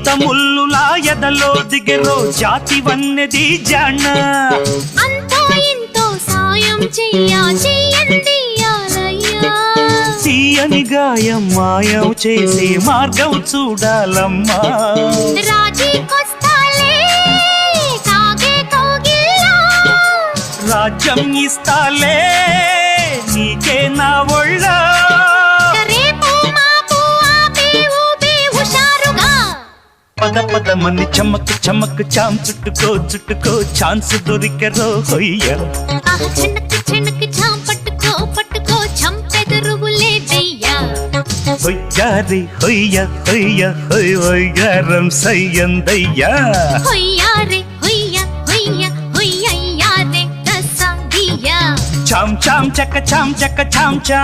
ఈత ముల్లులా ఎదలో దిగెరో జాతి వన్నెది జాణ అంతో ఇంతో సాయం చెయ్యండి తీయని గాయం మాయం చేసి మార్గం చూడాలమ్మా రాజ్యం ఇస్తాలే నీకే నా ఒళ్ళ పద పదమని చమక్ చమక్ చాం చుట్టుకో ఛాన్స్ దొరికెరో హొయ్య హొయ్యారి హొయ్య హొయ్య హొయ్యారం సయ్యందయ్యా చాం చాం చక్క చాం చక్క చాం చాం